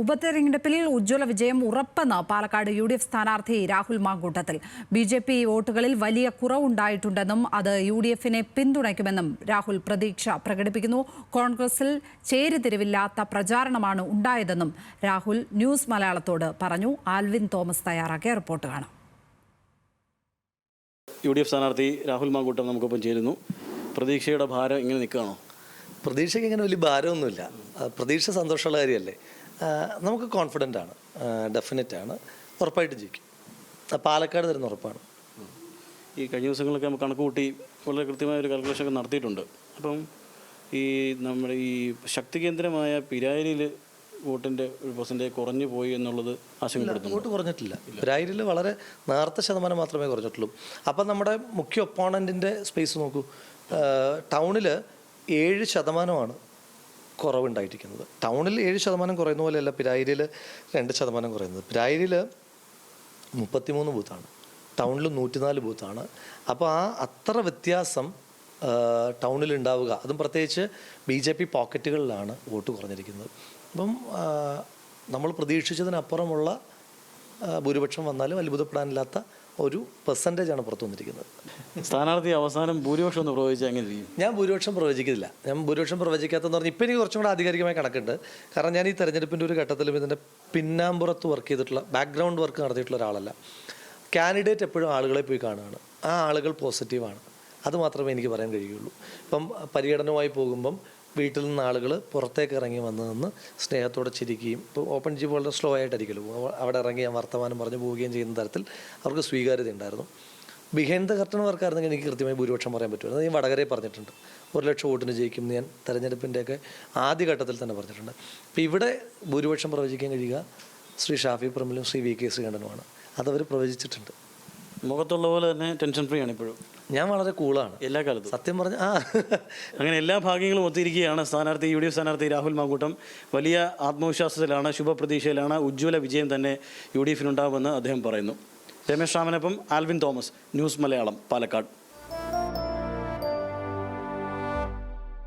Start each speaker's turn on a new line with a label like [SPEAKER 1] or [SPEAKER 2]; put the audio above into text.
[SPEAKER 1] ഉപതെരഞ്ഞെടുപ്പിൽ ഉജ്ജ്വല വിജയം ഉറപ്പെന്ന് പാലക്കാട് UDF സ്ഥാനാർത്ഥി രാഹുൽ മാങ്കൂട്ടത്തിൽ. BJP വോട്ടുകളിൽ വലിയ കുറവുണ്ടായിട്ടുണ്ടെന്നും അത് UDFനെ പിന്തുണയ്ക്കുമെന്നും രാഹുൽ പ്രതീക്ഷ പ്രകടിപ്പിക്കുന്നു. കോൺഗ്രസിൽ ചേരിതിരിവില്ലാത്ത പ്രചാരണമാണ് ഉണ്ടായതെന്നും രാഹുൽ ന്യൂസ് മലയാളത്തോട് പറഞ്ഞു. ആൽവിൻ തോമസ് തയ്യാറാക്കിയ റിപ്പോർട്ട് കാണാം.
[SPEAKER 2] UDF സ്ഥാനാർത്ഥി രാഹുൽ മാങ്കൂട്ടം നമുക്കൊപ്പം ചേരുന്നു. പ്രതീക്ഷയുടെ ഭാരം ഇങ്ങനെ നിൽക്കുകയാണോ?
[SPEAKER 3] പ്രതീക്ഷയ്ക്ക് ഇങ്ങനെ വലിയ ഭാരമൊന്നുമില്ല. പ്രതീക്ഷ സന്തോഷമുള്ള കാര്യമല്ലേ. നമുക്ക് കോൺഫിഡൻ്റ് ആണ്, ഡെഫിനറ്റാണ്, ഉറപ്പായിട്ട് ജയിക്കും. പാലക്കാട് തരുന്ന ഉറപ്പാണ്.
[SPEAKER 2] ഈ കഴിഞ്ഞ ദിവസങ്ങളൊക്കെ നമുക്ക് കണക്ക് കൂട്ടി വളരെ കൃത്യമായ ഒരു കാൽക്കുലേഷനൊക്കെ നടത്തിയിട്ടുണ്ട്. അപ്പം ഈ നമ്മുടെ ഈ ശക്തി കേന്ദ്രമായ പിരായിരിയിൽ വോട്ടിൻ്റെ ഒരു പെർസെൻറ്റേജ് കുറഞ്ഞു പോയി എന്നുള്ളത് ആശങ്കപ്പെടുത്തുന്നു.
[SPEAKER 3] വോട്ട് കുറഞ്ഞിട്ടില്ല. പിരായിരിയിൽ വളരെ നേർത്ത ശതമാനം മാത്രമേ കുറഞ്ഞിട്ടുള്ളൂ. അപ്പം നമ്മുടെ മുഖ്യ ഒപ്പോണൻറ്റിൻ്റെ സ്പേസ് നോക്കൂ. ടൗണിൽ 7% കുറവുണ്ടായിരിക്കുന്നത്. ടൗണിൽ 7% കുറയുന്ന പോലെയല്ല പിരായിരിയിൽ 2% കുറയുന്നത്. പിരായിരിയിൽ 33 ബൂത്താണ്, ടൗണിൽ 104 ബൂത്താണ്. അപ്പോൾ അത്ര വ്യത്യാസം ടൗണിൽ ഉണ്ടാവുക, അതും പ്രത്യേകിച്ച് BJP പോക്കറ്റുകളിലാണ് വോട്ട് കുറഞ്ഞിരിക്കുന്നത്. അപ്പം നമ്മൾ പ്രതീക്ഷിച്ചതിനപ്പുറമുള്ള ഭൂരിപക്ഷം വന്നാലും അത്ഭുതപ്പെടാനില്ലാത്ത ഒരു പെർസെൻറ്റേജാണ് പുറത്തു വന്നിരിക്കുന്നത്.
[SPEAKER 2] സ്ഥാനാർത്ഥി അവസാനം ഭൂരിപക്ഷം ഒന്ന് പ്രവചിച്ചാൽ എങ്ങനെ ഇരിക്കും?
[SPEAKER 3] ഞാൻ ഭൂരിപക്ഷം പ്രവചിക്കുന്നില്ല. ഞാൻ ഭൂരിപക്ഷം പ്രവചിക്കാത്തതെന്ന് പറഞ്ഞാൽ ഇപ്പം എനിക്ക് കുറച്ചും കൂടെ ആധികാരികമായ കണക്കുണ്ട്. കാരണം ഞാൻ ഈ തെരഞ്ഞെടുപ്പിൻ്റെ ഒരു ഘട്ടത്തിലും ഇതിൻ്റെ പിന്നാമ്പുറത്ത് വർക്ക് ചെയ്തിട്ടുള്ള, ബാക്ക്ഗ്രൗണ്ട് വർക്ക് നടത്തിയിട്ടുള്ള ഒരാളല്ല. കാൻഡിഡേറ്റ് എപ്പോഴും ആളുകളെ പോയി കാണുകയാണ്. ആ ആളുകൾ പോസിറ്റീവാണ്. അത് മാത്രമേ എനിക്ക് പറയാൻ കഴിയുള്ളൂ. ഇപ്പം പര്യടനവുമായി പോകുമ്പം വീട്ടിൽ നിന്ന് ആളുകൾ പുറത്തേക്ക് ഇറങ്ങി വന്ന് സ്നേഹത്തോടെ ചിരിക്കുകയും, ഇപ്പോൾ ഓപ്പൺ ജീപ്പ് വളരെ സ്ലോ ആയിട്ടായിരിക്കുമല്ലോ, അവിടെ ഇറങ്ങി ഞാൻ വർത്തമാനം പറഞ്ഞു പോവുകയും ചെയ്യുന്ന തരത്തിൽ അവർക്ക് സ്വീകാര്യത ഉണ്ടായിരുന്നു. ബിഹൈൻഡ് ദ കർട്ടൻ വർക്കായിരുന്നെങ്കിൽ എനിക്ക് കൃത്യമായി ഭൂരിപക്ഷം പറയാൻ പറ്റുമായിരുന്നു. ഞാൻ വടകരയെ പറഞ്ഞിട്ടുണ്ട് 100,000 വോട്ടിന് ജയിക്കും എന്ന്. ഞാൻ തെരഞ്ഞെടുപ്പിൻ്റെയൊക്കെ ആദ്യഘട്ടത്തിൽ തന്നെ പറഞ്ഞിട്ടുണ്ട്. അപ്പോൾ ഇവിടെ ഭൂരിപക്ഷം പ്രവചിക്കാൻ കഴിയുക ശ്രീ ഷാഫി പറമ്പിലും ശ്രീ VK ശ്രീകണ്ഠനുമാണ്. അതവർ പ്രവചിച്ചിട്ടുണ്ട്.
[SPEAKER 2] മുഖത്തുള്ള പോലെ തന്നെ ടെൻഷൻ ഫ്രീ ആണ് ഇപ്പോഴും.
[SPEAKER 3] ഞാൻ വളരെ കൂളാണ്
[SPEAKER 2] എല്ലാ കാലത്തും,
[SPEAKER 3] സത്യം പറഞ്ഞ.
[SPEAKER 2] അങ്ങനെ എല്ലാ ഭാഗ്യങ്ങളും ഒത്തിരിക്കുകയാണ് സ്ഥാനാർത്ഥി UDF സ്ഥാനാർത്ഥി രാഹുൽ മാങ്കൂട്ടം. വലിയ ആത്മവിശ്വാസത്തിലാണ്, ശുഭപ്രതീക്ഷയിലാണ്. ഉജ്ജ്വല വിജയം തന്നെ UDFനുണ്ടാകുമെന്ന് അദ്ദേഹം പറയുന്നു. രമേശ് രാമനൊപ്പം ആൽവിൻ തോമസ്, ന്യൂസ് മലയാളം, പാലക്കാട്.